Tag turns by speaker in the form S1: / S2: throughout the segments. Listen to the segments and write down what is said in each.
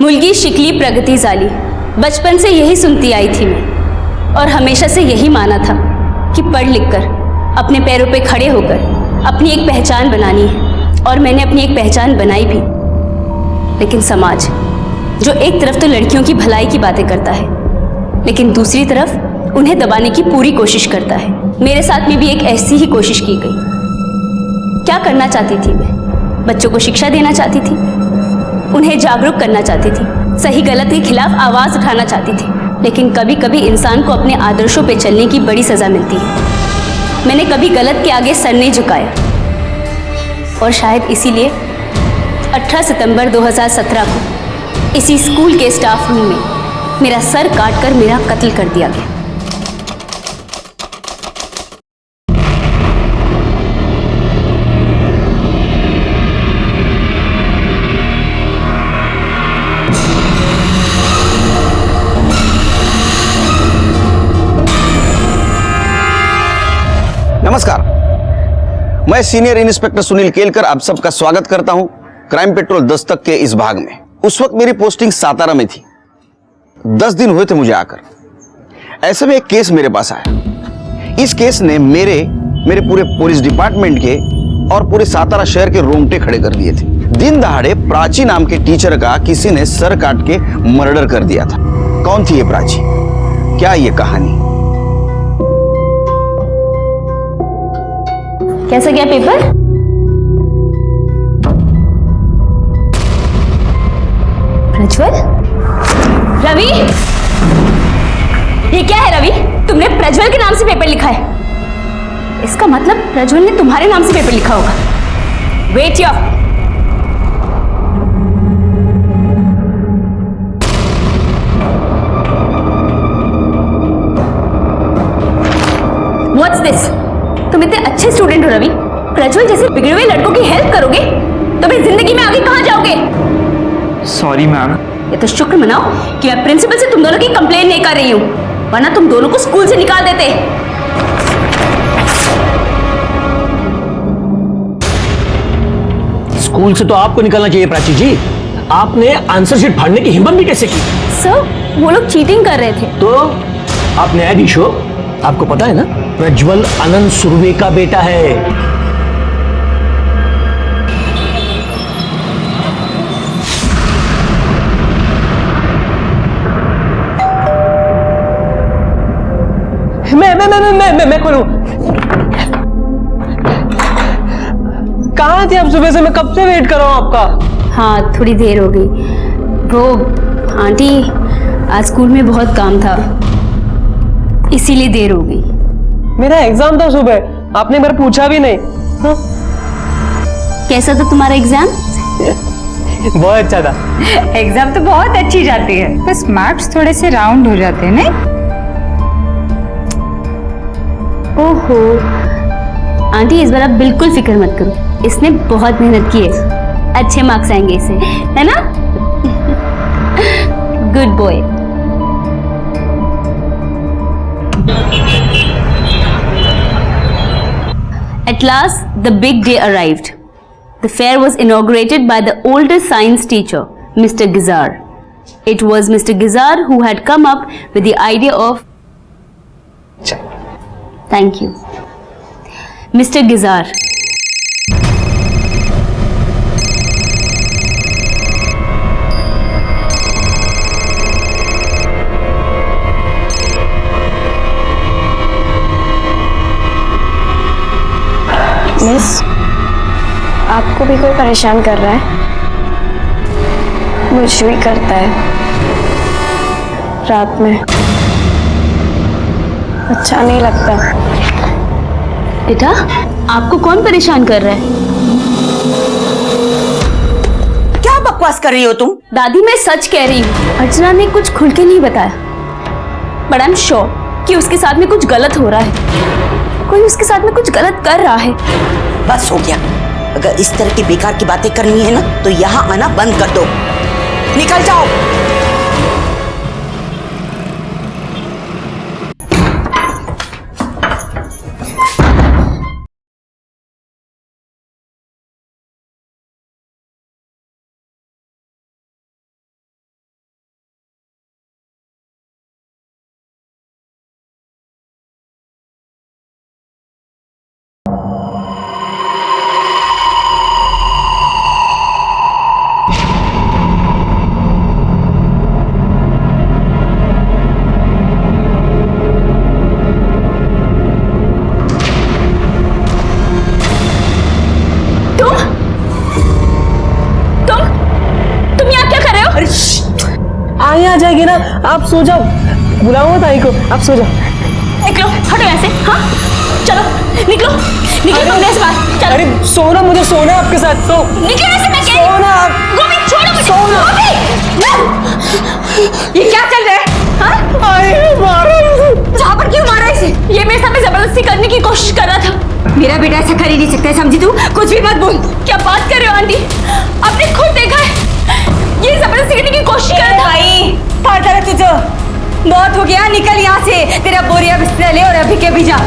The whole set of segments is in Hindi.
S1: मुलगी शिकली प्रगति जाली, बचपन से यही सुनती आई थी मैं, और हमेशा से यही माना था कि पढ़ लिख कर अपने पैरों पे खड़े होकर अपनी एक पहचान बनानी है। और मैंने अपनी एक पहचान बनाई भी। लेकिन समाज जो एक तरफ तो लड़कियों की भलाई की बातें करता है, लेकिन दूसरी तरफ उन्हें दबाने की पूरी कोशिश करता है। मेरे साथ में भी एक ऐसी ही कोशिश की गई। क्या करना चाहती थी मैं? बच्चों को शिक्षा देना चाहती थी, उन्हें जागरूक करना चाहती थी, सही गलत के खिलाफ आवाज उठाना चाहती थी। लेकिन कभी कभी इंसान को अपने आदर्शों पे चलने की बड़ी सजा मिलती है। मैंने कभी गलत के आगे सर नहीं झुकाया, और शायद इसीलिए 18 सितंबर 2017 को इसी स्कूल के स्टाफ रूम में मेरा सर काटकर मेरा कत्ल कर दिया गया।
S2: नमस्कार, मैं सीनियर इंस्पेक्टर सुनील केलकर आप सबका स्वागत करता हूं क्राइम पेट्रोल दस्तक के इस भाग में। उस वक्त मेरी पोस्टिंग सातारा में थी। 10 दिन हुए थे मुझे आकर। ऐसे में एक केस मेरे पास आया। इस केस ने मेरे पूरे पुलिस डिपार्टमेंट के और पूरे सातारा शहर के रोंगटे खड़े कर दिए थे। दिन दहाड़े प्राची नाम के टीचर का किसी ने सर काट के मर्डर कर दिया था। कौन थी ये प्राची? क्या ये कहानी?
S1: कैसा गया पेपर? प्रज्वल? रवि? ये क्या है रवि? तुमने प्रज्वल के नाम से पेपर लिखा है। इसका मतलब प्रज्वल ने तुम्हारे नाम से पेपर लिखा होगा। वेट या व्हाट्स दिस? तुम इतने अच्छे स्टूडेंट हो रवि, प्रज्वल जैसे बिगड़े हुए लड़कों की हेल्प करोगे तो फिर जिंदगी में आगे कहां जाओगे?
S3: Sorry ma'am.
S1: ये तो शुक्र मनाओ कि मैं प्रिंसिपल से तुम दोनों की कंप्लेन नहीं कर रही हूं, वरना तुम दोनों को स्कूल से निकाल देते।
S3: स्कूल से तो आपको निकलना चाहिए प्राची जी। आपने आंसर शीट फाड़ने की हिम्मत भी कैसे की?
S1: सर, वो लोग चीटिंग कर रहे थे।
S3: तो आप न्यायाधीश हो, आपको पता है ना प्रज्वल अनंत सुर्वे का बेटा है। मैं खोलूं? कहाँ थे आप सुबह से? मैं कब से वेट कर रहा हूँ आपका।
S1: हाँ, थोड़ी देर हो गई। वो आंटी, आज स्कूल में बहुत काम था, इसीलिए देर हो गई।
S4: मेरा एग्जाम था सुबह, आपने मेरे पूछा भी नहीं। हाँ?
S1: कैसा था तुम्हारा एग्जाम?
S4: बहुत अच्छा था।
S5: एग्जाम तो बहुत अच्छी जाती है, बस मार्क्स थोड़े से राउंड हो जाते हैं नहीं?
S1: ओहो आंटी, इस बार आप बिल्कुल फिक्र मत करो, इसने बहुत मेहनत की है, अच्छे मार्क्स आएंगे इसे, है ना? Good boy. At last, the big day arrived. The fair was inaugurated by the oldest science teacher, Mr. Gizar. It was Mr. Gizar who had come up with the idea of... Thank you. Mr. Gizar.
S6: Miss, आपको भी कोई परेशान कर रहा है? मुझे भी करता है रात में, अच्छा नहीं लगता।
S1: बेटा, आपको कौन परेशान कर रहा है?
S7: क्या बकवास कर रही हो तुम?
S1: दादी, मैं सच कह रही हूँ। अर्चना ने कुछ खुल के नहीं बताया, बट आई एम श्योर कि उसके साथ में कुछ गलत हो रहा है। कोई उसके साथ में कुछ गलत कर रहा है।
S7: बस हो गया। अगर इस तरह की बेकार की बातें करनी है ना, तो यहाँ आना बंद कर दो। निकल जाओ।
S4: ताई आ जाएगी ना, आप सो जाओ। बुलाऊंगा ताई को, आप सो जाओ।
S1: निकलो, हटो यहाँ से। हाँ चलो निकलो, निकलो कमरे से बाहर। चलो
S4: अरे सोना, मुझे सोना है आपके साथ। तो
S1: निकलो यहाँ से, मैं कह रही हूँ।
S4: सोना आप।
S1: गोपी छोड़ो मुझे।
S4: सोना।
S1: ये क्या चल रहा है? हाँ? जहाँ पर क्यों मारा इसे? ये मेरे साथ जबरदस्ती करने की कोशिश कर रहा था। मेरा बेटा ऐसा कर ही नहीं सकता, समझी तू? कुछ भी मत बोल। क्या बात कर रहे हो आंटी? आपने खुद देखा है, ये जबरदस्ती करने की कोशिश कर रहा था।
S8: भाई पता है तुझे, बहुत हो गया, निकल यहाँ से। तेरा बोरिया बिस्तर ले और अभी के भी जा।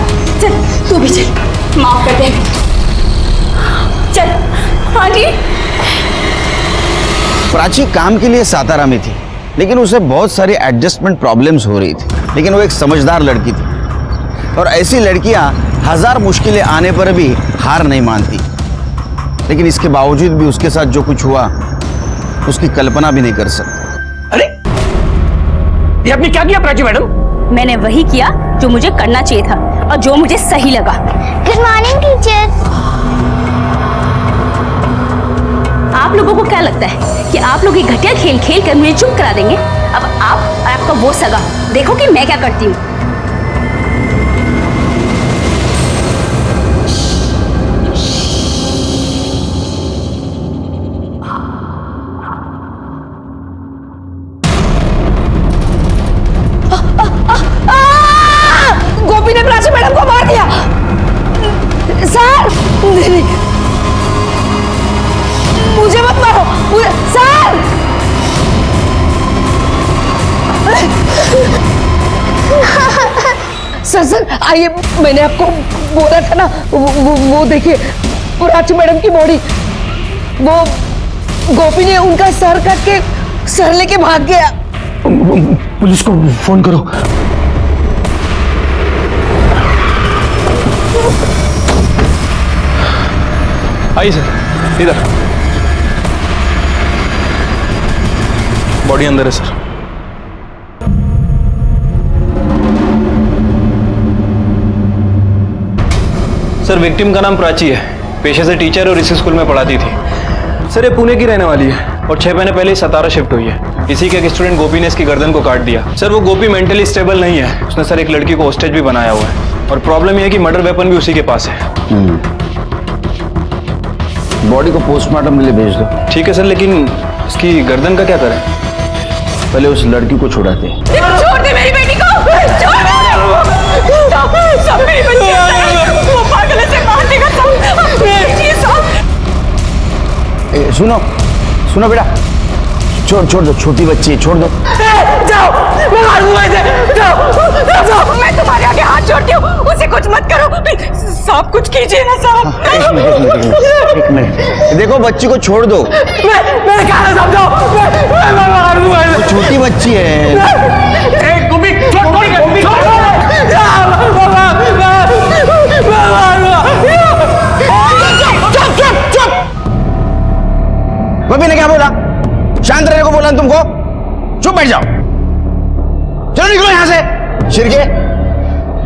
S1: चल तू भी चल, माफ कर दे। चल आंटी।
S2: प्राची काम के लिए सातारा में थी, लेकिन उसे बहुत सारी एडजस्टमेंट प्रॉब्लम्स हो रही थी। लेकिन वो एक समझदार लड़की थी, और ऐसी लड़कियां हजार मुश्किलें आने पर भी हार नहीं मानती। लेकिन इसके बावजूद भी उसके साथ जो कुछ हुआ, उसकी कल्पना भी नहीं कर सकते।
S3: अरे ये आपने क्या किया प्राची मैडम?
S1: मैंने वही किया जो मुझे करना चाहिए था और जो मुझे सही लगा।
S6: Good morning teacher.
S1: आप लोगों को क्या लगता है कि आप लोग ये घटिया खेल खेल कर मुझे चुप करा देंगे? अब आप और आपका वो सगा देखो कि मैं क्या करती हूँ।
S8: गोपी ने प्राची मैडम को मार दिया। सर नहीं, मुझे मत मारो। सर सर सर आइए, मैंने आपको बोला था ना, वो देखिए प्राची मैडम की बॉडी। वो गोपी ने उनका सर काट के सर लेके भाग गया।
S3: पुलिस को फोन करो।
S9: आइए सर, इधर। बॉडी अंदर है सर। सर विक्टिम का नाम प्राची है, पेशे से टीचर और इसी स्कूल में पढ़ाती थी। सर ये पुणे की रहने वाली है और 6 महीने पहले ही सतारा शिफ्ट हुई है। इसी के एक स्टूडेंट गोपी ने इसकी गर्दन को काट दिया। सर वो गोपी मेंटली स्टेबल नहीं है, उसने सर एक लड़की को होस्टेज भी बनाया हुआ है और प्रॉब्लम यह है कि मर्डर वेपन भी उसी के पास है।
S2: बॉडी को पोस्टमार्टम के लिए भेज दो।
S9: ठीक है सर, लेकिन इसकी गर्दन का क्या करें?
S2: पहले उस लड़की को छुड़ाते हैं।
S8: छोड़ दे मेरी बेटी को, छोड़ दे। सब मेरी बच्ची है, वो पागल है, से मार देगा सब। ये सब
S2: सुनो सुनो बेटा, छोड़ दो, छोटी बच्ची है, छोड़ दो।
S8: जाओ, मैं मार दूंगा इसे। जाओ, मैं तुम्हारे आगे हाथ जोड़ती हूँ, उसे कुछ मत करो। सब कुछ कीजिए ना साहब।
S2: एक मिनट, देखो बच्ची को छोड़ दो।
S8: मैं क्या समझो, मैं मार दूंगा इसे।
S2: छोटी बच्ची है। गोपी ने क्या बोला? शांत रहने को बोला तुमको? चुप बैठ जाओ। चलो निकलो यहां से। शिरके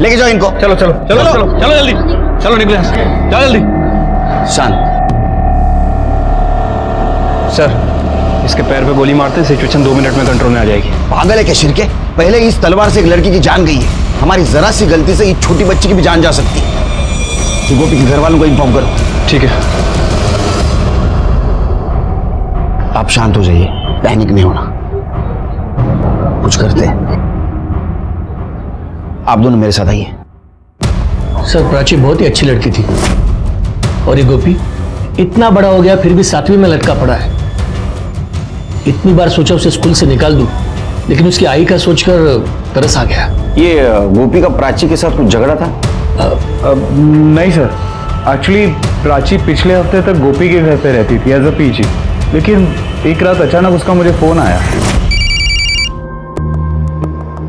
S2: लेके जाओ इनको।
S9: चलो चलो चलो चलो चलो जल्दी, चलो निकलो यहाँ से, जाओ जल्दी।
S2: शांत।
S9: सर इसके पैर पे गोली मारते सिचुएशन 2 मिनट में कंट्रोल में आ जाएगी।
S2: पागल है क्या शिरके? पहले इस तलवार से एक लड़की की जान गई है, हमारी जरा सी गलती से इस छोटी बच्ची की भी जान जा सकती है। तो गोपी के घर वालों को इन्फॉर्म करो।
S9: ठीक है।
S2: आप शांत हो जाइए, पैनिक नहीं होना, कुछ करते हैं। आप दोनों मेरे साथ आइए।
S3: सर प्राची बहुत ही अच्छी लड़की थी, और ये गोपी इतना बड़ा हो गया फिर भी 7वीं में लटका पड़ा है। इतनी बार सोचा उसे स्कूल से निकाल दूं, लेकिन उसकी आई का सोचकर तरस आ गया।
S2: ये गोपी का प्राची के साथ कुछ झगड़ा था?
S10: नहीं सर, एक्चुअली प्राची पिछले हफ्ते तक गोपी के घर पे रहती थी एज अ पीजी, लेकिन एक रात अचानक उसका मुझे फोन आया।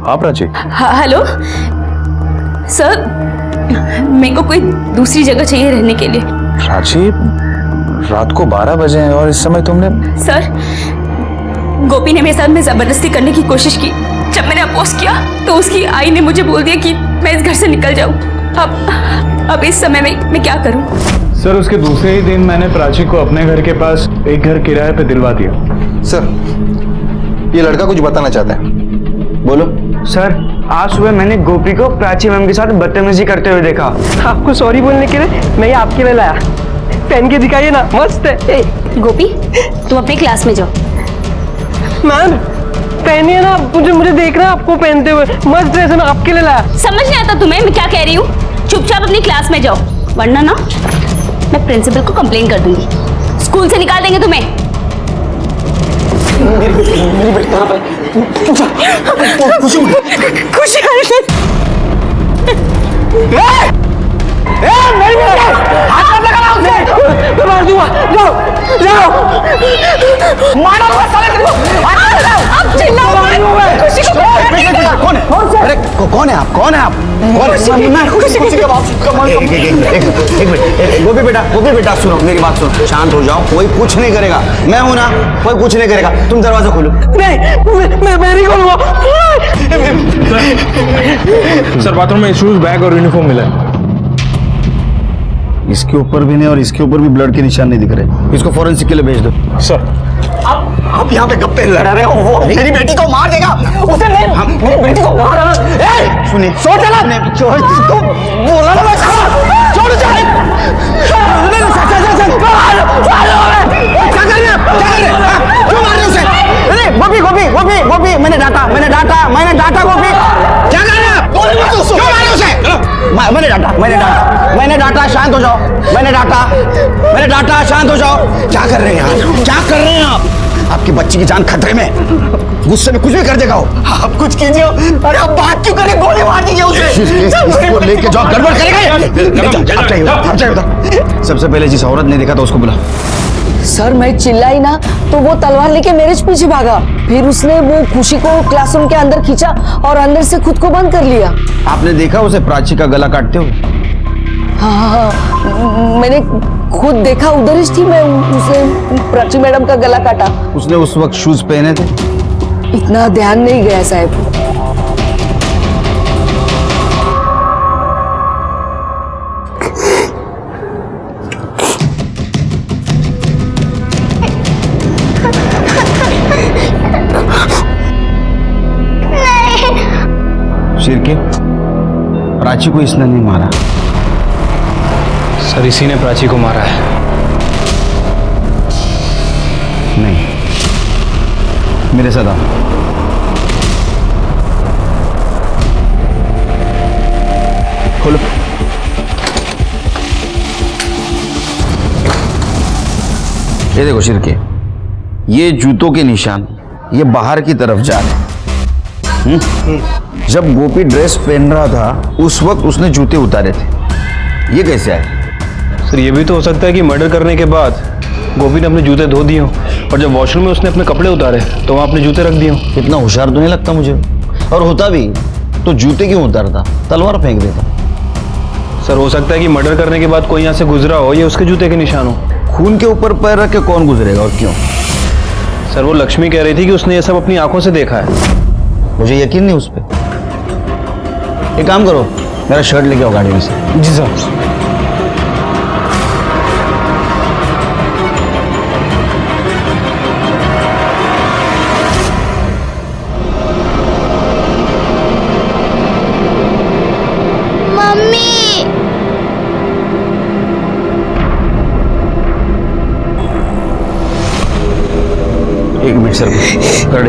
S9: हाँ प्राची।
S1: हेलो सर, मेरे को कोई दूसरी जगह चाहिए रहने के लिए।
S9: प्राची रात को 12 बजे हैं और इस समय तुमने?
S1: सर गोपी ने मेरे साथ में जबरदस्ती करने की कोशिश की। जब मैंने अपोज किया तो उसकी आई ने मुझे बोल दिया कि मैं इस घर से निकल जाऊं। अब इस समय में मैं क्या करूं?
S10: सर उसके दूसरे ही दिन मैंने प्राची को अपने घर के पास एक घर किराए पे दिलवा दिया।
S9: सर
S2: ये लड़का कुछ बताना चाहता है, बोलो।
S11: सर, आज सुबह मैंने गोपी को प्राची मैम के साथ बदतमीजी करते हुए देखा।
S4: आपको सॉरी बोलने के लिए मैं ये आपके लिए लाया। पहन के दिखाइए ना, मस्त है।
S1: गोपी, तुम अपने क्लास में जाओ।
S4: मैम पहनिए ना, मुझे देख रहा है आपको पहनते हुए, मस्त ड्रेस है, मैं आपके लिए लाया।
S1: समझ नहीं आता तुम्हें मैं क्या कह रही हूँ? चुपचाप अपनी क्लास में जाओ, वरना ना मैं प्रिंसिपल को कंप्लेन कर दूंगी, स्कूल से निकाल देंगे तुम्हें।
S4: खुशी मैं मार दूंगा। जाओ जाओ, मारो साले तेरे को। अब चिल्लाओ मत। खुशी को
S2: कौन है? अरे कौन है आप? कौन है आप? मैं खुशी का बाप। एक मिनट, गोपी बेटा सुनो, मेरी बात सुनो, शांत हो जाओ, कोई कुछ नहीं करेगा, मैं हूं ना, कोई कुछ नहीं करेगा, तुम दरवाजा खोलो।
S4: नहीं, मैं नहीं खोलूंगा।
S9: सर बाथरूम में शूज, बैग और यूनिफॉर्म मिला है।
S2: इसके ऊपर भी नहीं और इसके ऊपर भी ब्लड के निशान नहीं दिख रहे, इसको फॉरेंसिक के लिए भेज दो।
S9: सर
S2: आप यहाँ पे गप्पे लड़ा रहे हो, वो मेरी बेटी को मार देगा, उसे नहीं, हम मेरी बेटी को मार रहा है। सुनिए, सोच चला तो बोला ना, मैं छोड़ चल। क्या कर रहे हैं? क्यों मार रहे उसे? अरे गोपी मैंने डांटा गोपी, क्या कर रहे हैं? क्यों मारे उसे? मैंने डांटा, शांत हो जाओ। मैंने डांटा, शांत हो जाओ। क्या कर रहे हैं यार? क्या कर रहे हैं आप? आपकी बच्ची की जान खतरे में, गुस्से में कुछ भी कर देगा वो। आप कुछ कीजिए। अरे आप बात क्यों करें? गोली मार दीजिए उसे। इसको लेके जाओ, गड़बड़ करेगा। आप चाहिए उधर। सबसे पहले जिस औरत ने देखा था उसको बुला।
S8: सर मैं चिल्लाई ना तो वो तलवार लेके मेरे पीछे भागा, फिर उसने वो खुशी को क्लासरूम के अंदर खींचा और अंदर से खुद को बंद कर लिया।
S2: आपने देखा उसे प्राची का गला काटते हुए?
S8: हाँ, मैंने खुद देखा, उधर ही थी मैं, उसने प्राची मैडम का गला काटा।
S2: उसने उस वक्त शूज पहने थे?
S8: इतना ध्यान नहीं गया साहब।
S2: शिरके, प्राची को इसने नहीं मारा।
S9: सर इसी ने प्राची को मारा है।
S2: नहीं, मेरे साथ आओ। खोलो। ये देखो शिरके, ये जूतों के निशान, ये बाहर की तरफ जा रहे हैं। जब गोपी ड्रेस पहन रहा था उस वक्त उसने जूते उतारे थे, ये कैसे आए?
S9: सर ये भी तो हो सकता है कि मर्डर करने के बाद गोपी ने अपने जूते धो दिए हों और जब वॉशरूम में उसने अपने कपड़े उतारे तो वहाँ अपने जूते रख दिए हों।
S2: इतना होशियार तो नहीं लगता मुझे, और होता भी तो जूते क्यों उतारता, तलवार फेंक देता।
S9: सर हो सकता है कि मर्डर करने के बाद कोई यहाँ से गुजरा हो, ये उसके जूते के निशान हो।
S2: खून के ऊपर पैर रख के कौन गुजरेगा और क्यों?
S9: सर वो लक्ष्मी कह रही थी कि उसने ये सब अपनी आंखों से देखा है।
S2: मुझे यकीन नहीं उस पर। एक काम करो, मेरा शर्ट लेके आओ गाड़ी में से।
S9: जी सर।
S2: एक मिनट सर, कर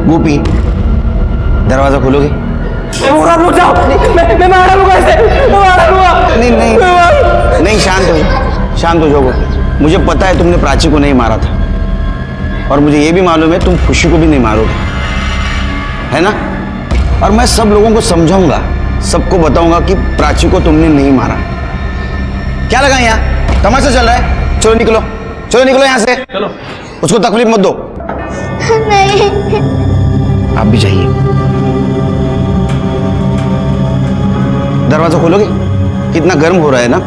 S2: गोपी, दरवाजा खोलोगे?
S4: रुक जाओ, मैं मारा लूंगा इसे,
S2: नहीं, शांत हो जाओ गोपी। मुझे पता है तुमने प्राची को नहीं मारा था, और मुझे ये भी मालूम है तुम खुशी को भी नहीं मारोगे, है ना? और मैं सब लोगों को समझाऊंगा, सबको बताऊंगा कि प्राची को तुमने नहीं मारा। क्या लगा यहाँ तमाशा चल रहा है? चलो निकलो यहाँ से। चलो, उसको तकलीफ मत दो।
S6: नहीं,
S2: आप भी जाइए। दरवाजा खोलोगे? कितना गर्म हो रहा है ना,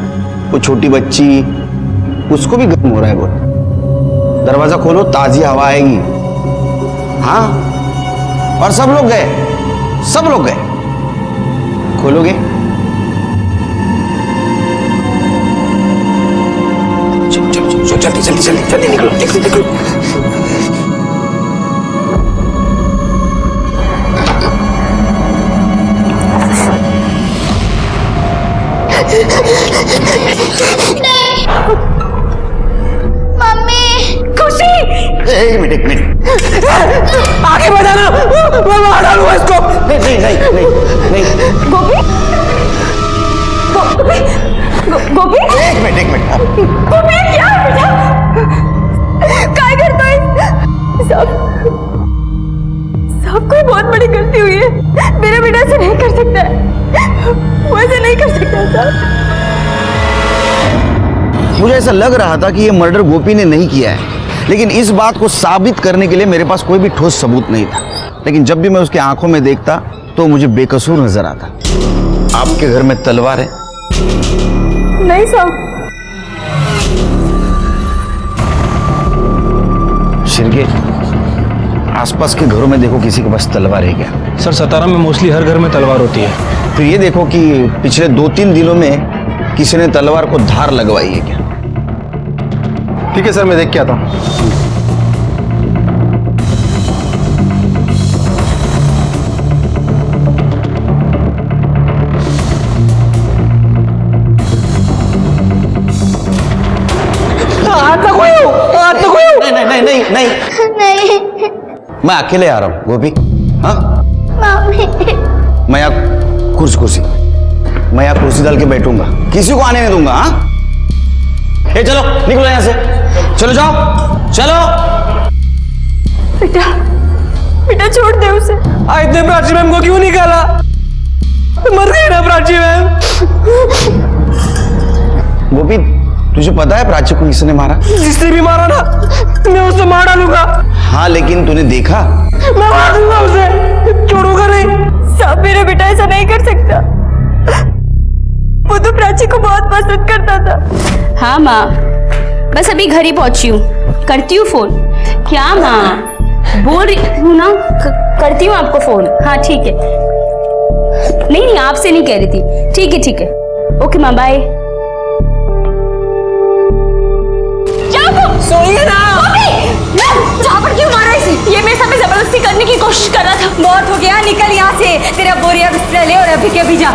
S2: वो छोटी बच्ची, उसको भी गर्म हो रहा है बहुत। दरवाजा खोलो, ताजी हवा आएगी। हाँ, और सब लोग गए, खोलोगे? जल्दी जल्दी जल्दी जल्दी निकलो निकलो निकलो।
S4: खुशी
S2: एक मिनट
S4: आगे बढ़ाना, मैं मार डालूंगा इसको।
S2: नहीं नहीं नहीं नहीं नहीं
S4: गोपी गोपी गोपी
S2: एक मिनट
S4: गोपी क्या है बेटा, क्या करता है? सब कोई बहुत बड़ी गलती हुई है, मेरा बेटा ऐसे नहीं कर सकता है, वो ऐसे नहीं कर सकता साहब।
S2: मुझे ऐसा लग रहा था कि ये मर्डर गोपी ने नहीं किया है, लेकिन इस बात को साबित करने के लिए मेरे पास कोई भी ठोस सबूत नहीं था। लेकिन जब भी मैं उसकी आंखों में देखता तो मुझे बेकसूर नजर आता। आपके घर में तलवार है?
S4: नहीं साहब।
S2: शिरके, आसपास के घरों में देखो किसी के पास तलवार है क्या?
S9: सर सतारा में मोस्टली हर घर में तलवार होती है।
S2: फिर ये देखो कि पिछले 2-3 दिनों में किसी ने तलवार को धार लगवाई है क्या?
S9: ठीक है सर, मैं देख के आता हूँ।
S2: नहीं नहीं नहीं नहीं
S6: नहीं
S2: मैं अकेले आ रहा हूँ गोपी। हाँ मैं यहाँ कुर्सी मैं यहाँ कुर्सी डाल के बैठूंगा, किसी को आने नहीं दूंगा। हाँ चलो निकलो यहाँ से, चलो जाओ चलो।
S4: बेटा बेटा छोड़ दे उसे।
S11: आज ने प्राची मैम को क्यों निकाला? मर गई ना प्राची मैम।
S2: गोपी तुझे पता है प्राची को किसने मारा?
S11: जिसने भी मारा ना मैं उसे मार डालूंगा।
S2: हाँ लेकिन तूने देखा?
S11: मैं मार दूंगा उसे, छोड़ूंगा नहीं।
S4: साहब मेरा बेटा ऐसा नहीं कर सकता, वो तो प्राची को बहुत पसंद करता था।
S1: हाँ माँ, बस अभी घर ही पहुंची हूँ, करती हूँ फोन। क्या माँ बोल रही हूँ ना, करती हूँ आपको फोन। हाँ ठीक है, नहीं आपसे नहीं कह रही थी। ठीक है ओके माँ, बाय।
S4: सोइए ना। जहाँ पर क्यों मारा इसे? ये मेरे साथ जबरदस्ती करने की कोशिश कर रहा था। बहुत हो गया, निकल यहाँ से। तेरा बोरिया बिस्तर ले और अभी के अभी जा।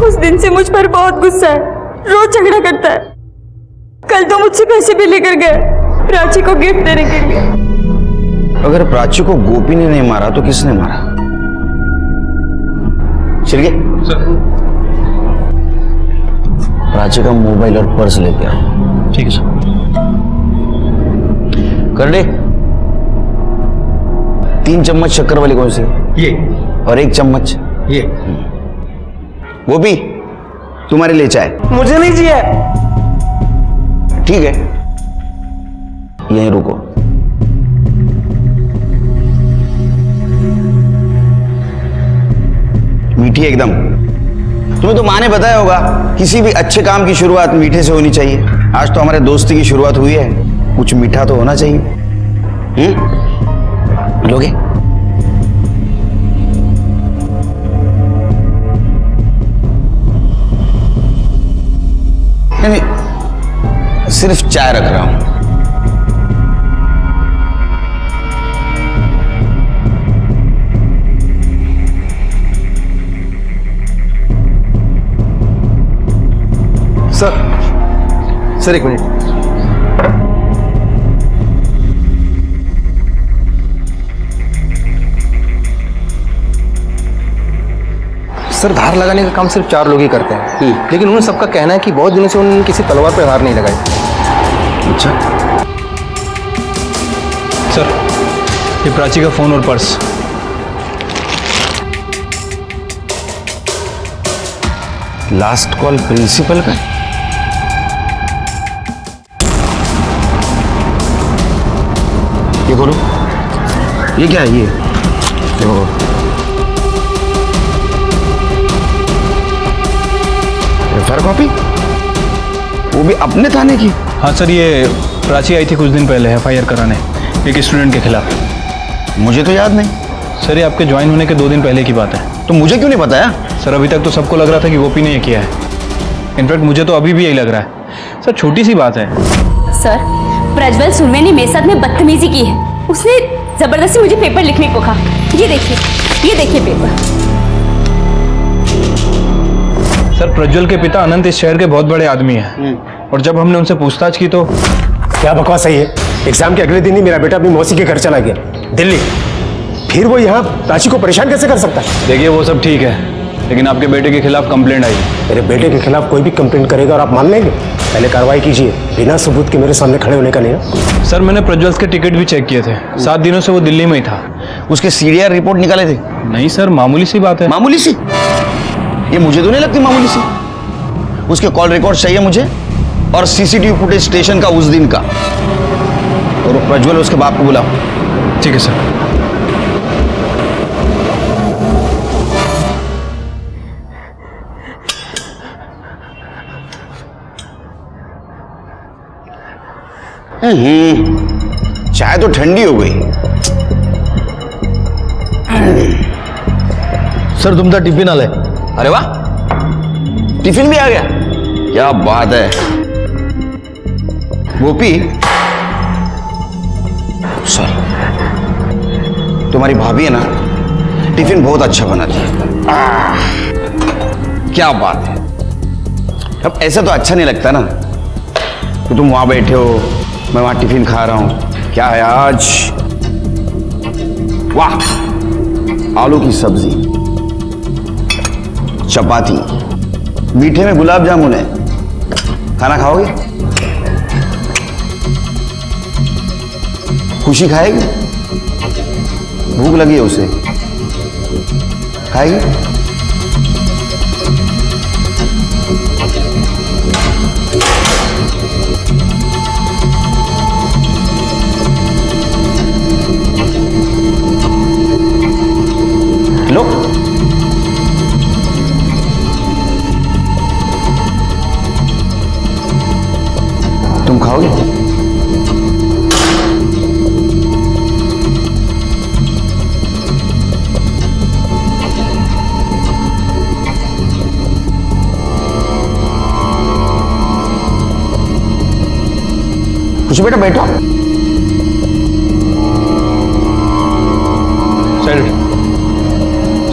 S4: उस दिन से मुझ पर बहुत गुस्सा है, रोज झगड़ा करता है। कल तो मुझसे पैसे भी लेकर गए प्राची को गिफ्ट देने के लिए।
S2: अगर प्राची को गोपी ने नहीं मारा तो किसने मारा? शिरके प्राची का मोबाइल और पर्स लेके आओ।
S9: ठीक है सर।
S2: कर दे। 3 चम्मच शक्कर वाली कौन सी?
S9: ये।
S2: और 1 चम्मच
S9: ये।
S2: गोपी तुम्हारे लिए चाय।
S11: मुझे नहीं चाहिए।
S2: ठीक है यहीं रुको। मीठी एकदम। तुम्हें तो माँ ने बताया होगा किसी भी अच्छे काम की शुरुआत मीठे से होनी चाहिए। आज तो हमारे दोस्ती की शुरुआत हुई है, कुछ मीठा तो होना चाहिए। लोगे? नहीं सिर्फ चाय रख रहा हूं।
S9: सर एक मिनट। सर धार लगाने का काम सिर्फ 4 लोग ही करते हैं, लेकिन उन सबका कहना है कि बहुत दिनों से उन्होंने किसी तलवार पर धार नहीं लगाई।
S2: अच्छा
S9: सर ये प्राची का फोन और पर्स।
S2: लास्ट कॉल प्रिंसिपल का। ये खोलो। ये क्या है? ये देखो। एफआईआर कॉपी, वो भी अपने थाने की?
S9: हाँ सर, ये प्राची आई थी कुछ दिन पहले एफआईआर कराने एक स्टूडेंट के खिलाफ।
S2: मुझे तो याद नहीं।
S9: सर ये आपके ज्वाइन होने के 2 दिन पहले की बात है।
S2: तो मुझे क्यों नहीं बताया?
S9: सर अभी तक तो सबको लग रहा था कि गोपी ने ये किया है। इनफैक्ट मुझे तो अभी भी यही लग रहा है। सर छोटी सी बात है।
S1: सर प्रज्वल सुरवे ने मेरे साथ में बदतमीजी की है। उसने जबरदस्ती मुझे पेपर लिखने को कहा। ये देखिए पेपर।
S9: सर प्रज्वल के पिता अनंत इस शहर के बहुत बड़े आदमी हैं और जब हमने उनसे पूछताछ की तो
S12: क्या बकवास सही है। एग्जाम के अगले दिन ही मेरा बेटा अपनी मौसी के घर चला गया दिल्ली। फिर वो यहाँ प्राची को परेशान कैसे कर सकता है?
S9: देखिए वो सब ठीक है, लेकिन आपके बेटे के खिलाफ कंप्लेंट आई है।
S12: मेरे बेटे के खिलाफ कोई भी कंप्लेंट करेगा और आप मान लेंगे? पहले कार्रवाई कीजिए, बिना सबूत के मेरे सामने खड़े होने का नहीं।
S9: सर मैंने प्रज्वल के टिकट भी चेक किए थे, 7 दिनों से वो दिल्ली में ही था।
S2: उसके सीडीआर रिपोर्ट निकाले थे?
S9: नहीं सर, मामूली सी बात है।
S2: मामूली सी? ये मुझे तो नहीं लगती मामूली सी। उसके कॉल रिकॉर्ड चाहिए मुझे और सीसीटीवी फुटेज स्टेशन का उस दिन का। और प्रज्वल उसके बाप को बुलाओ।
S9: ठीक है सर।
S2: चाय तो ठंडी हो गई।
S3: सर तुमचा टिफिन आलाय।
S2: अरे वाह, टिफिन भी आ गया, क्या बात है। गोपी, सर तुम्हारी भाभी है ना, टिफिन बहुत अच्छा बनाती है। क्या बात है। अब ऐसा तो अच्छा नहीं लगता ना कि तुम वहां बैठे हो, मैं वहां टिफिन खा रहा हूं। क्या है आज? वाह, आलू की सब्जी, चपाती, मीठे में गुलाब जामुन है। खाना खाओगे? खुशी खाएगी? भूख लगी है उसे, खाएगी? लो, तुम खाओगे? कुछ बेटा बैठो।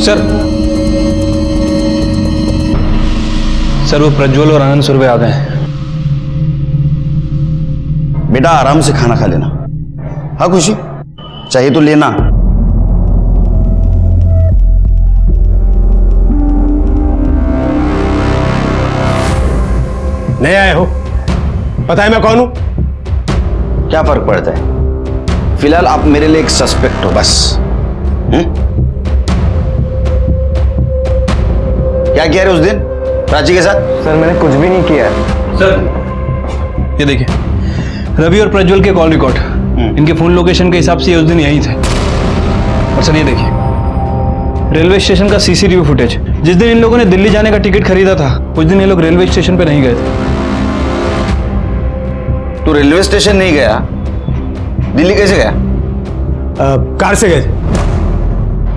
S9: सर सर वो प्रज्वल और आनंद सुरवे आ गए हैं।
S2: बेटा आराम से खाना खा लेना। हाँ खुशी, चाहिए तो लेना।
S12: नए आए हो, पता है मैं कौन हूं?
S2: क्या फर्क पड़ता है, फिलहाल आप मेरे लिए एक सस्पेक्ट हो बस। क्या किया रे उस दिन प्राची के साथ?
S11: सर मैंने कुछ भी नहीं किया है।
S9: सर ये देखिए, रवि और प्रज्वल के कॉल रिकॉर्ड, इनके फोन लोकेशन के हिसाब से ये उस दिन यहीं थे। और सर ये देखिए, रेलवे स्टेशन का सीसीटीवी फुटेज। जिस दिन इन लोगों ने दिल्ली जाने का टिकट खरीदा था, उस दिन ये लोग रेलवे स्टेशन पे नहीं गए थे।
S2: तू रेलवे स्टेशन नहीं गया, दिल्ली कैसे गया?
S12: कार से गए।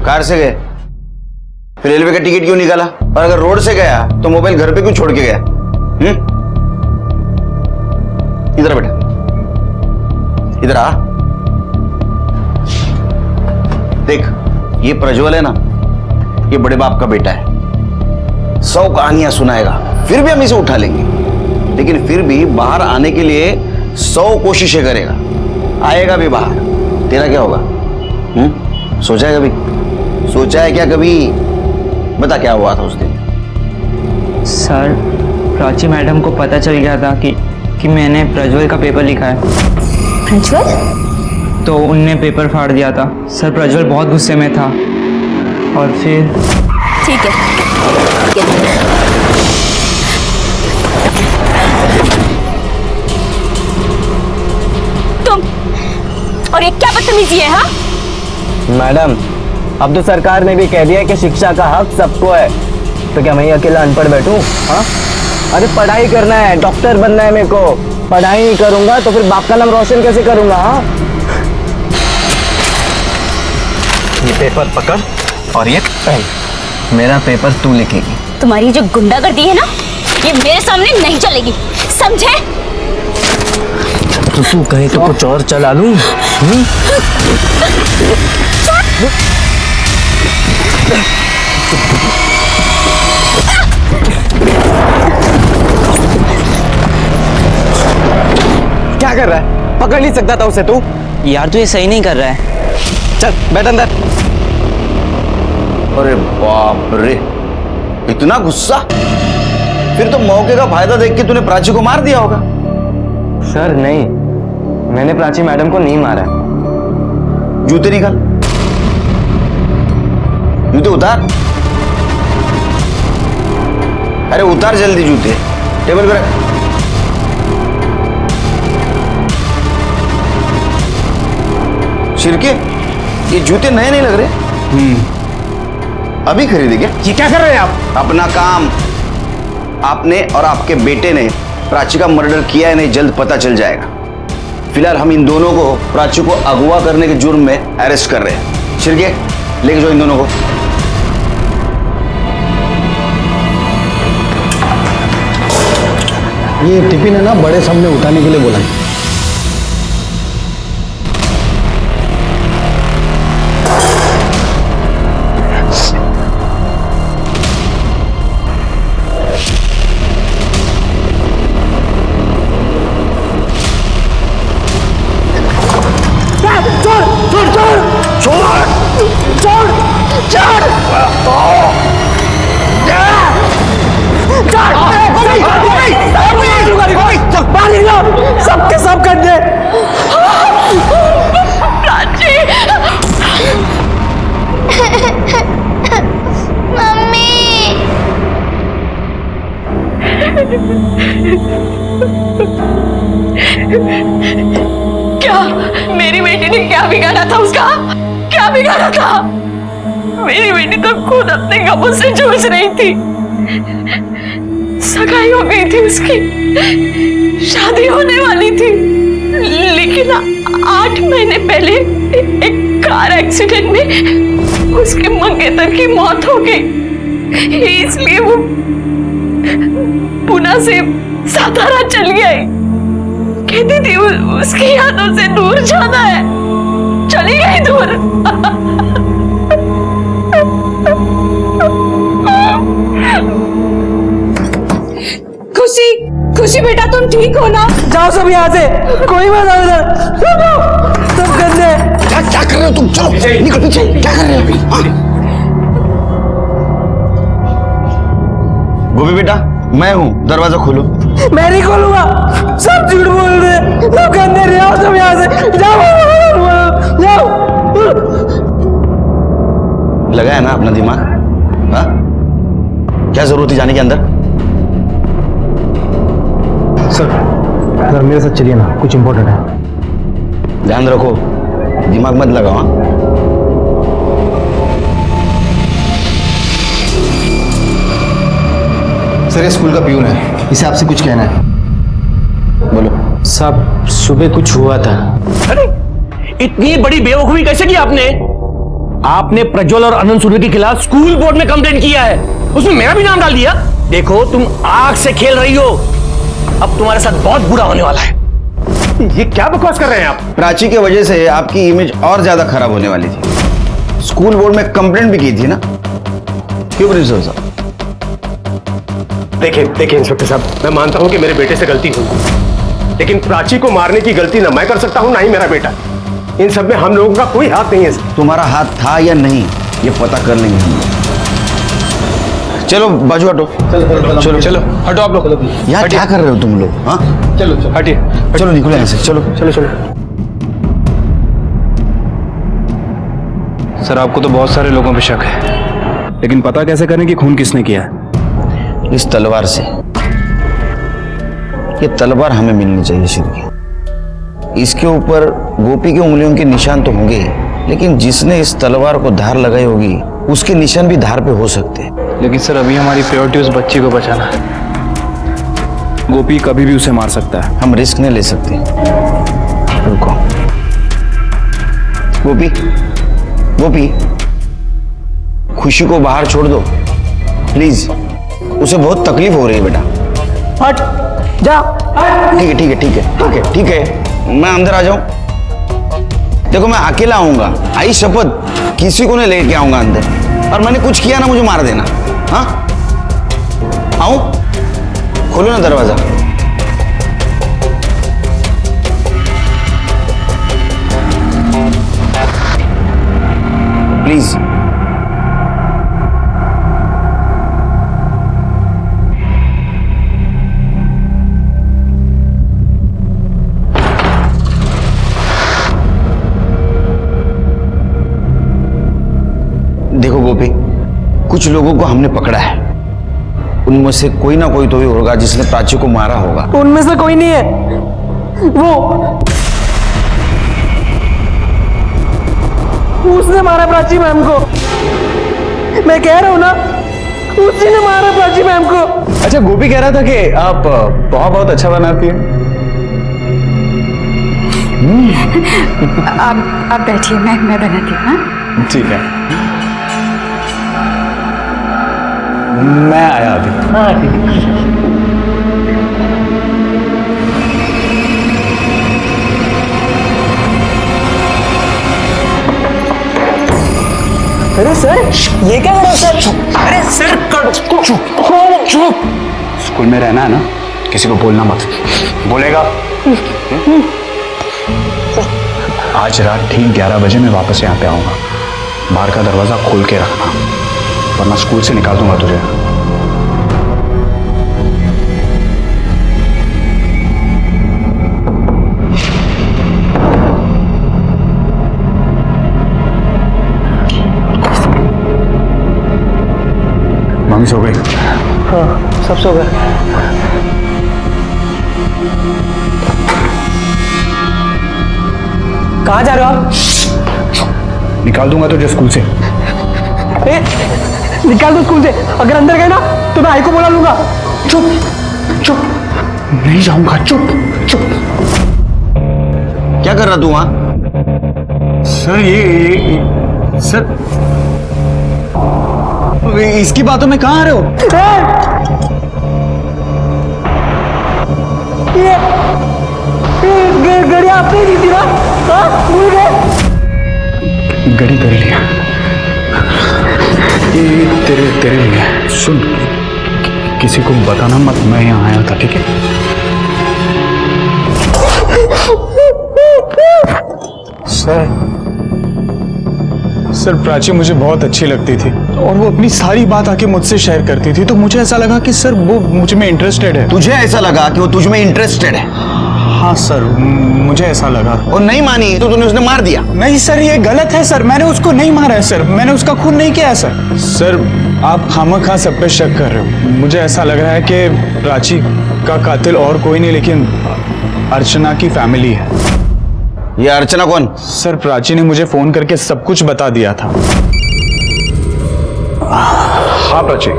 S2: कार से गए, फिर रेलवे का टिकट क्यों निकाला? और अगर रोड से गया तो मोबाइल घर पे क्यों छोड़ के गया? इधर बेटा, इधर आ। देख, ये प्रज्वल है ना, ये बड़े बाप का बेटा है। 100 कहानियां सुनाएगा, फिर भी हम इसे उठा लेंगे। लेकिन फिर भी बाहर आने के लिए 100 कोशिशें करेगा। आएगा भी बाहर, तेरा क्या होगा? सोचा है कभी? सोचा है क्या कभी? बता क्या हुआ था उस दिन?
S11: सर प्राची मैडम को पता चल गया था कि मैंने प्रज्वल का पेपर लिखा है।
S1: प्रज्वल?
S11: तो उनने पेपर फाड़ दिया था। सर प्रज्वल बहुत गुस्से में था और फिर
S1: ठीक है। तुम और ये क्या बदतमीजी है? हाँ
S11: मैडम, अब तो सरकार ने भी कह दिया है कि शिक्षा का हक सबको है, तो क्या मैं अकेला अनपढ़ बैठूं? हाँ, अरे पढ़ाई करना है, डॉक्टर बनना है मेरे को। पढ़ाई नहीं करूंगा तो फिर बाप का नाम रोशन कैसे करूंगा? हाँ, ये पेपर पकड़ और ये पेन, मेरा पेपर तू लिखेगी।
S1: तुम्हारी जो गुंडागर्दी है ना, ये मेरे सामने नहीं चलेगी, समझे?
S11: तो तू कहे तो कुछ और चला लूं?
S13: क्या कर रहा है? पकड़ नहीं सकता था उसे तू?
S11: यार तू ये सही नहीं कर रहा है।
S13: चल बैठ अंदर।
S2: अरे बाप रे, इतना गुस्सा? फिर तो मौके का फायदा देख के तूने प्राची को मार दिया होगा।
S11: सर नहीं, मैंने प्राची मैडम को नहीं मारा।
S2: जूते निकाल, जूते उतार। अरे उतार जल्दी जूते, टेबल पे रख। शिरके, ये जूते नए नहीं लग रहे। अभी खरीदे क्या?
S12: ये क्या कर रहे हैं आप?
S2: अपना काम। आपने और आपके बेटे ने प्राची का मर्डर किया है, नहीं जल्द पता चल जाएगा। फिलहाल हम इन दोनों को प्राची को अगवा करने के जुर्म में अरेस्ट कर रहे हैं। शिरके, लेके जाओ इन दोनों को।
S3: ये टिफिन है ना, बड़े सामने उठाने के लिए बोला है।
S8: सबके सब कर दे।
S4: क्या मेरी बेटी ने क्या बिगाड़ा था उसका? क्या बिगाड़ा था? मेरी बेटी तो खुद अपने गमों से जूझ रही थी। सगाई हो गई थी उसकी, शादी होने वाली थी, लेकिन 8 महीने पहले एक कार एक्सीडेंट में उसके मंगेतर की मौत हो गई। इसलिए वो पुणे से सातारा चली आई। कहती थी उसकी यादों से दूर जाना है, चली गई दूर। खुशी, खुशी बेटा तुम ठीक हो ना?
S8: जाओ सब यहाँ से, कोई मत आओ इधर। सब गंदे।
S2: क्या कर रहे हो तुम? चलो निकल पीछे। क्या कर रहे हो अभी? गोपी बेटा, मैं हूँ, दरवाजा खोलो।
S8: मैं नहीं खोलूंगा, सब झूठ बोल रहे, सब गंदे रहे। आओ सब यहाँ से, जाओ जाओ।
S2: लगाया ना अपना दिमाग? हाँ, क्या जरूरत है जाने के अंदर?
S3: सर मेरे साथ चलिए ना, कुछ इंपॉर्टेंट है।
S2: ध्यान रखो, दिमाग मत लगाओ। हाँ,
S10: सर ये स्कूल का प्यून है, इसे आपसे कुछ कहना है।
S2: बोलो।
S3: साहब सुबह कुछ हुआ था।
S11: अरे इतनी बड़ी बेवकूफी कैसे की आपने? आपने प्रज्वल और अनंत सूर्य के खिलाफ स्कूल बोर्ड में कंप्लेंट किया है, उसमें मेरा भी नाम डाल दिया। देखो तुम आग से खेल रही हो, अब तुम्हारे साथ बहुत बुरा होने वाला है।
S12: ये क्या बकवास कर रहे हैं आप?
S2: प्राची की वजह से आपकी इमेज और ज्यादा खराब होने वाली थी। स्कूल बोर्ड में कंप्लेंट भी की थी ना? क्यों प्रिंसिपल साहब?
S12: देखिए इंस्पेक्टर साहब, मैं मानता हूं कि मेरे बेटे से गलती हुई, लेकिन प्राची को मारने की गलती ना मैं कर सकता हूं ना ही मेरा बेटा। इन सब में हम लोगों का कोई हाथ नहीं है।
S2: तुम्हारा हाथ था या नहीं, ये पता कर लेंगे हम लोग। चलो बाजू हटो।
S9: चलो चलो हटो आप लोग।
S2: यार क्या कर रहे हो तुम लोग? हाँ
S9: चलो चलो हटिए।
S2: चलो निकलो यहाँ से। चलो
S9: चलो चलो। सर आपको तो बहुत सारे लोगों पे शक है,
S10: लेकिन पता कैसे करें कि खून किसने किया है?
S2: इस तलवार से। ये तलवार हमें मिलनी चाहिए शिरके। इसके ऊपर गोपी की उंगलियों के निशान तो होंगे ही, लेकिन जिसने इस तलवार को धार लगाई होगी उसके निशान भी धार पे हो सकते हैं।
S9: लेकिन सर अभी हमारी प्रायोरिटी उस बच्ची को बचाना है।
S10: गोपी कभी भी उसे मार सकता है।
S2: हम रिस्क नहीं ले सकते। रुको गोपी, गोपी खुशी को बाहर छोड़ दो प्लीज, उसे बहुत तकलीफ हो रही है बेटा।
S8: हट जा।
S2: ठीक है ठीक है ठीक है ठीक है ठीक है मैं अंदर आ जाऊं? देखो मैं अकेला आऊंगा, आई शपथ किसी को नहीं लेके आऊंगा अंदर, और मैंने कुछ किया ना मुझे मार देना। हाँ आऊं? खोलो ना दरवाजा। प्लीज। देखो गोपी, कुछ लोगों को हमने पकड़ा है, उनमें से कोई ना कोई तो ही होगा जिसने प्राची को मारा होगा।
S8: उनमें से कोई नहीं है, वो उसने मारा प्राची मैम को। मैं कह रहा हूं ना, उसी ने मारा प्राची मैम को।
S10: अच्छा, गोपी कह रहा था कि आप पोहा बहुत अच्छा बनाती हैं।
S5: आप बैठिए, मैं बनाती हूँ। हाँ
S10: ठीक है, मैं आया अभी।
S3: हाँ ठीक है।
S8: अरे सर, ये क्या कर रहा है सर? अरे सर चुप।
S10: स्कूल में रहना है ना, किसी को बोलना मत। बोलेगा? आज रात ठीक 11 बजे मैं वापस यहाँ पे आऊंगा। बाहर का दरवाजा खोल के रखना, वरना स्कूल से निकाल दूंगा तुझे। मम्मी सो गई?
S8: हाँ, सब सो गए। कहाँ जा रहे हो आप?
S10: निकाल दूंगा तुझे स्कूल से।
S8: निकाल दो स्कूल से। अगर अंदर गए ना तो मैं आई को बुला लूंगा।
S10: चुप, नहीं जाऊंगा। चुप।
S2: क्या कर रहा तू वहां?
S10: सर ये सर, इसकी बातों में कहाँ आ रहे हो?
S8: ये गड़ी आपने दी थी ना? भूल गए?
S10: गड़ी कर लिया। ये तेरे लिए। सुन, किसी को बताना मत, मैं यहाँ आया था, ठीक है? सर प्राची मुझे बहुत अच्छी लगती थी और वो अपनी सारी बात आके मुझसे शेयर करती थी, तो मुझे ऐसा लगा कि सर वो मुझ में इंटरेस्टेड है।
S2: तुझे ऐसा लगा कि वो तुझ में इंटरेस्टेड है?
S10: हाँ सर, मुझे ऐसा लगा।
S2: और नहीं मानी तो तूने उसने मार दिया?
S10: नहीं सर, ये गलत है सर, मैंने उसको नहीं मारा है सर, मैंने उसका खून नहीं किया है सर। सर आप खामखा सब पे शक कर रहे हो। मुझे ऐसा लग रहा है कि प्राची का कातिल और कोई नहीं लेकिन अर्चना की फैमिली है।
S2: ये अर्चना कौन?
S10: सर प्राची ने मुझे फोन करके सब कुछ बता दिया था। हाँ प्राची।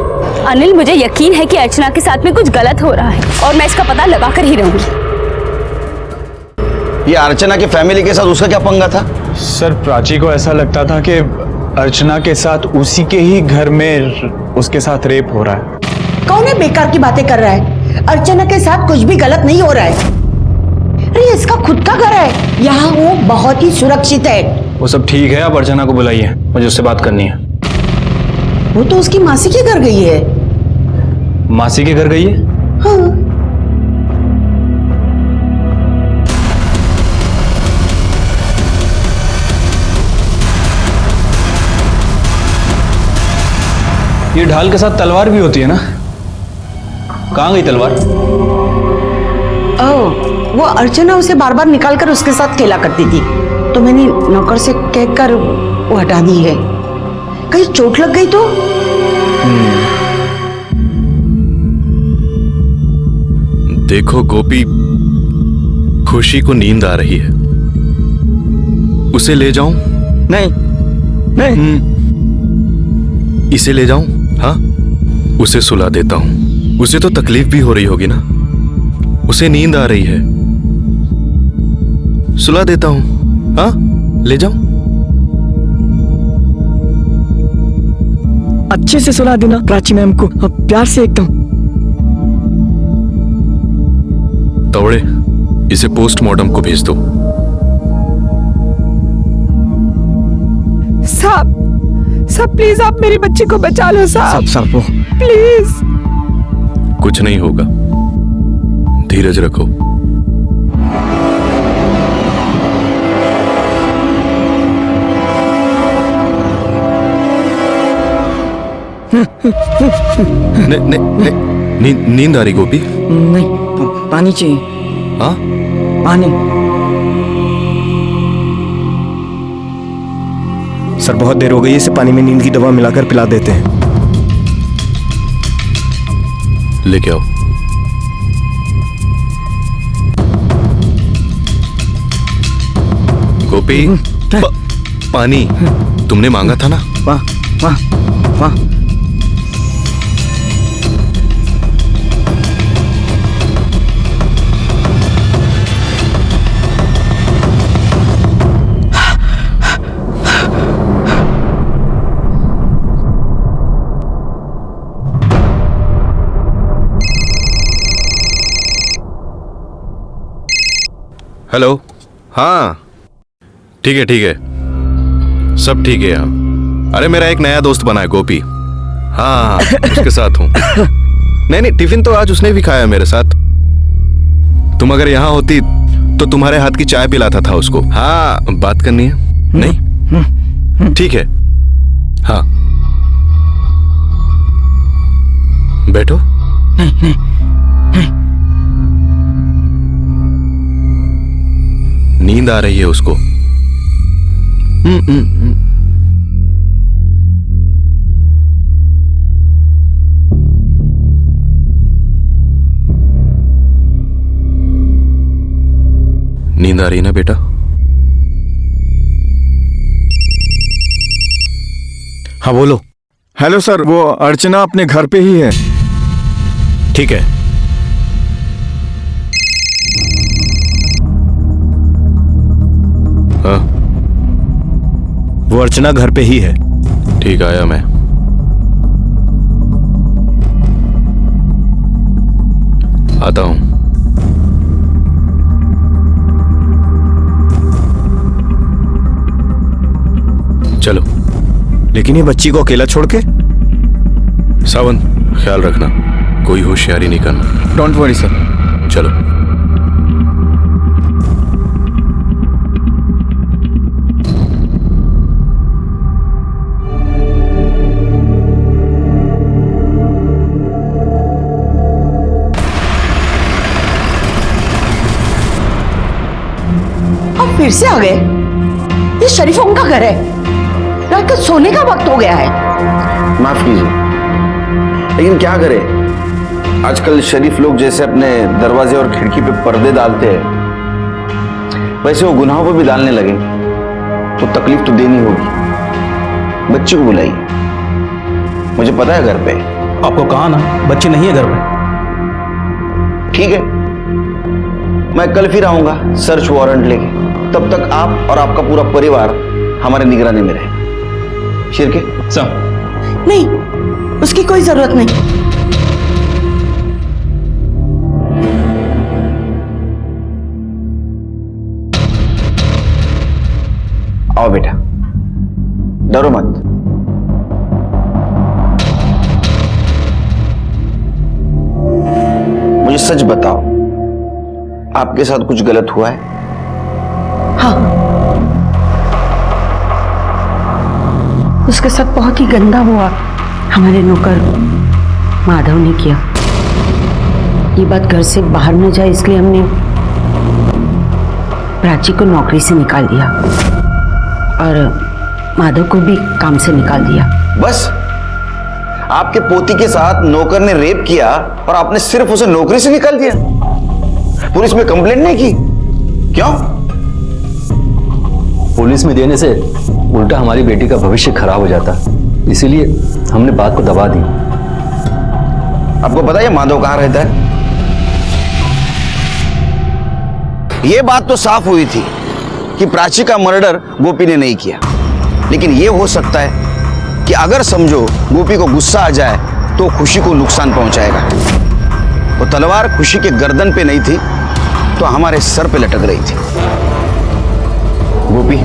S1: अनिल, मुझे यकीन है कि अर्चना के साथ में कुछ गलत हो रहा है और मैं इसका पता लगा कर ही रहूंगी।
S2: ये अर्चना की फैमिली के साथ उसका क्या पंगा था?
S10: सर प्राची को ऐसा लगता था कि अर्चना के साथ उसी के ही घर में उसके साथ रेप हो रहा है।
S7: कौन है बेकार की बातें कर रहा है? अर्चना के साथ कुछ भी गलत नहीं हो रहा है। अरे इसका खुद का घर है, यहाँ वो बहुत ही सुरक्षित है।
S9: वो सब ठीक है, आप अर्चना को बुलाइए, मुझे उससे बात करनी है।
S7: वो तो उसकी मासी के घर गई है।
S9: मासी के घर गई है?
S7: हाँ।
S9: ये ढाल के साथ तलवार भी होती है ना? कहाँ गई तलवार?
S7: वो अर्चना उसे बार बार निकाल कर उसके साथ खेला करती थी, तो मैंने नौकर से कहकर वो हटा दी है। कहीं चोट लग गई तो?
S14: देखो गोपी, खुशी को नींद आ रही है, उसे ले जाऊं?
S2: नहीं नहीं।
S14: इसे ले जाऊं? हाँ, उसे सुला देता हूं। उसे तो तकलीफ भी हो रही होगी ना, उसे नींद आ रही है, सुला देता हूं। हाँ, ले जाऊं?
S15: अच्छे से सुला देना प्राची मैम को, प्यार से एकदम।
S14: तोड़े, इसे पोस्टमार्टम को भेज दो।
S8: साहब प्लीज आप मेरी बच्ची को बचा लो साहब।
S15: साहब वो
S8: प्लीज।
S14: कुछ नहीं होगा, धीरज रखो। नींद आ रही गोपी?
S15: नहीं, पानी चाहिए।
S14: हाँ,
S15: पानी।
S10: सर बहुत देर हो गई, इसे पानी में नींद की दवा मिलाकर पिला देते हैं।
S14: लेके आओ। गोपी, पानी तुमने मांगा था ना?
S15: वाह वाह वाह।
S14: हेलो। हाँ ठीक है, सब ठीक है यहाँ। अरे मेरा एक नया दोस्त बना है गोपी। हाँ उसके साथ हूँ। नहीं, टिफिन तो आज उसने भी खाया मेरे साथ। तुम अगर यहाँ होती तो तुम्हारे हाथ की चाय पिलाता था उसको। हाँ बात करनी है? नहीं, ठीक है। हाँ बैठो।
S15: नहीं।
S14: नींद आ रही है उसको। नींद आ रही है ना बेटा?
S10: हाँ बोलो। हेलो सर, वो अर्चना अपने घर पे ही है। ठीक है।
S14: हाँ
S10: वो अर्चना घर पे ही है।
S14: ठीक, आया मैं। आता हूं। चलो।
S10: लेकिन ये बच्ची को अकेला छोड़ के?
S14: सावन ख्याल रखना, कोई होशियारी नहीं करना।
S10: Don't worry sir.
S14: चलो।
S7: फिर से आ गए? ये शरीफों का घर है, रात का सोने का वक्त हो गया है।
S2: माफ कीजिए, लेकिन क्या करें, आजकल शरीफ लोग जैसे अपने दरवाजे और खिड़की पे पर्दे डालते हैं, वैसे वो गुनाहों पे भी डालने लगे, तो तकलीफ तो देनी होगी। बच्ची को बुलाइए, मुझे पता है घर पे।
S16: आपको कहा ना बच्ची नहीं है घर पे।
S2: ठीक है, मैं कल फिर आऊंगा सर्च वारंट लेके। तब तक आप और आपका पूरा परिवार हमारे निगरानी में रहेगा। शिरके
S16: सर।
S7: नहीं, उसकी कोई जरूरत नहीं।
S2: आओ बेटा, डरो मत। मुझे सच बताओ, आपके साथ कुछ गलत हुआ है?
S7: हाँ, उसके साथ बहुत ही गंदा हुआ हमारे नौकर माधव ने किया। ये बात घर से बाहर न जाए इसलिए हमने प्राची को नौकरी से निकाल दिया और माधव को भी काम से निकाल दिया।
S2: बस आपके पोती के साथ नौकर ने रेप किया और आपने सिर्फ उसे नौकरी से निकाल दिया? पुलिस में कंप्लेंट नहीं की? क्यों?
S17: पुलिस में देने से उल्टा हमारी बेटी का भविष्य खराब हो जाता, इसीलिए हमने बात को दबा दी।
S2: आपको पता है माधव कहां रहता है? यह बात तो साफ हुई थी कि प्राची का मर्डर गोपी ने नहीं किया, लेकिन यह हो सकता है कि अगर समझो गोपी को गुस्सा आ जाए तो खुशी को नुकसान पहुंचाएगा। वो तलवार खुशी के गर्दन पे नहीं थी, तो हमारे सर पे लटक रही थी। गोपी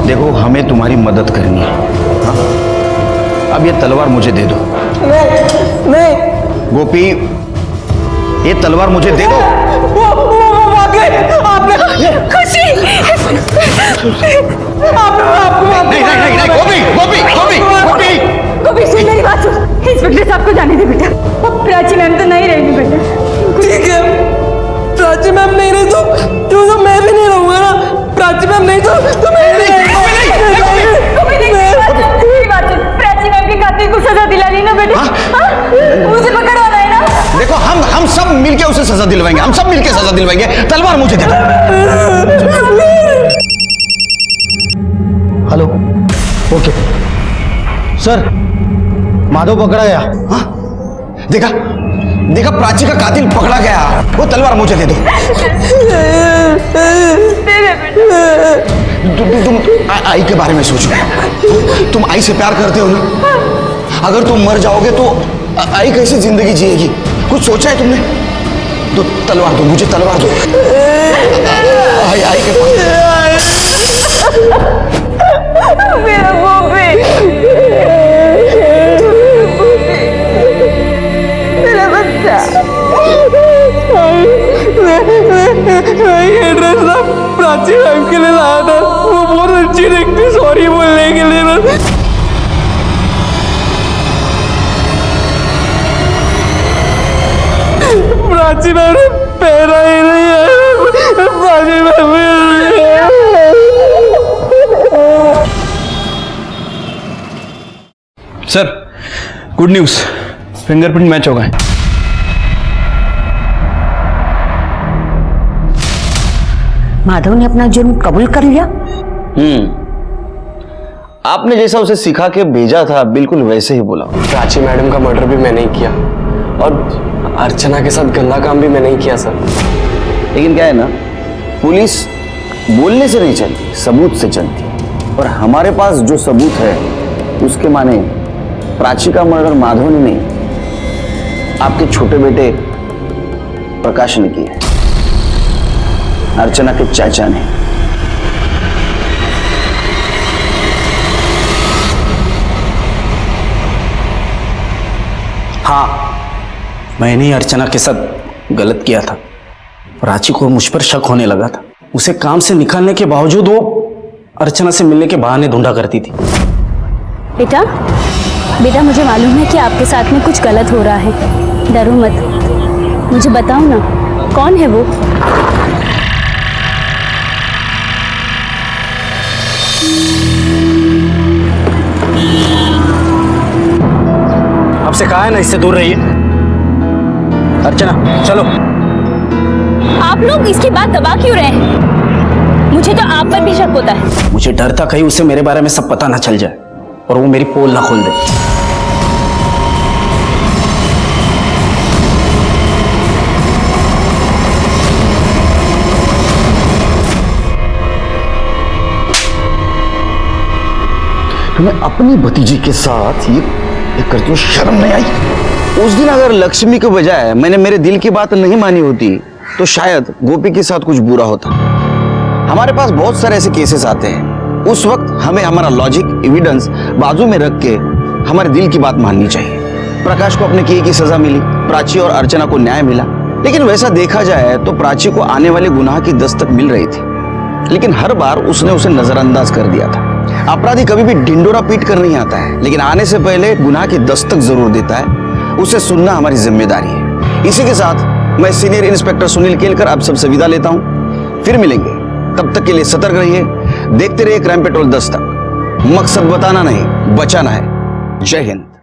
S2: देखो, हमें तुम्हारी मदद करनी है। हाँ? अब ये तलवार मुझे दे दो।
S8: नहीं
S2: गोपी, ये तलवार मुझे दे दो।
S8: खुशी
S2: नहीं, गोपी गोपी गोपी गोपी
S4: गोपी सुन मेरी बात सुन। इंस्पेक्टर साहब को जाने दे बेटा, प्राची मैम तो नहीं रहेगी बेटा।
S8: ठीक है, प्राची मैम नहीं रही तो मैं भी नहीं रहूंगा ना। प्राची मैम नहीं तो मैं भी नहीं
S4: प्राची मैम के कातिल को सजा दिलानी ना बेटा। मुझे पकड़वाना है ना।
S2: देखो, हम सब मिलके उसे सजा दिलवाएंगे, हम सब मिलके सजा दिलवाएंगे। तलवार मुझे दे दो।
S3: हेलो, ओके सर, माधव पकड़ा गया।
S2: हाँ? देखा प्राची का कातिल पकड़ा गया। वो तलवार मुझे दे दो। तुम आई के बारे में सोचो। तुम आई से प्यार करते हो ना? अगर तुम मर जाओगे तो आई कैसे जिंदगी जिएगी? कुछ सोचा है तुमने? तो तलवार दो मुझे, तलवार दो। आई के पास।
S4: मेरा गोपी, मेरा बच्चा।
S8: ये ड्रेस ना प्राची मैम के लिए लाया था। वो बहुत अच्छी दिखती, सॉरी बोलने के लिए ना। प्राची मैम ने पहना ही नहीं है। Prachi ma'am
S9: sir, good news, fingerprint match हो गए।
S7: माधव ने अपना जुर्म कबूल कर लिया।
S2: आपने जैसा उसे सिखा के भेजा था बिल्कुल वैसे ही बोला।
S11: प्राची मैडम का मर्डर भी मैंने ही किया और अर्चना के साथ गंदा काम भी मैंने ही किया सर।
S2: लेकिन क्या है ना, पुलिस बोलने से नहीं चलती, सबूत से चलती। और हमारे पास जो सबूत है उसके माने प्राची का मर्डर माधव ने नहीं, आपके छोटे बेटे प्रकाश ने किया, अर्चना के चाचा ने।
S16: हाँ, मैंने ही अर्चना के साथ गलत किया था। प्राची को मुझ पर शक होने लगा था। उसे काम से निकालने के बावजूद वो अर्चना से मिलने के बहाने ढूंढा करती थी।
S1: बेटा मुझे मालूम है कि आपके साथ में कुछ गलत हो रहा है। डरो मत, मुझे बताओ ना, कौन है वो?
S16: आपसे कहा है ना, इससे दूर रहिए। अर्चना चलो।
S1: आप लोग इसकी बात दबा क्यों रहे हैं? मुझे तो आप पर भी शक होता है।
S16: मुझे डर था कहीं उसे मेरे बारे में सब पता ना चल जाए और वो मेरी पोल ना खोल दे।
S2: तुम्हें अपनी भतीजी के साथ ये करते हो, शर्म नहीं आई? उस दिन अगर लक्ष्मी के बजाय मैंने मेरे दिल की बात नहीं मानी होती तो शायद गोपी के साथ कुछ बुरा होता। हमारे पास बहुत सारे ऐसे केसेस आते हैं। उस वक्त हमें हमारा लॉजिक, एविडेंस बाजू में रख के हमारे दिल की बात माननी चाहिए। प्रकाश को अपने किए की सजा मिली, प्राची और अर्चना को न्याय मिला। लेकिन वैसा देखा जाए तो प्राची को आने वाले गुनाह की दस्तक मिल रही थी, लेकिन हर बार उसने उसे नजरअंदाज कर दिया था। अपराधी कभी भी ढिंडोरा पीट कर नहीं आता है, लेकिन आने से पहले गुनाह की दस्तक जरूर देता है। उसे सुनना हमारी जिम्मेदारी है। इसी के साथ मैं सीनियर इंस्पेक्टर सुनील केलकर आप सबसे विदा लेता हूं। फिर मिलेंगे, तब तक के लिए सतर्क रहिए, देखते रहिए क्राइम पेट्रोल दस्तक। मकसद बताना नहीं, बचाना है। जय हिंद।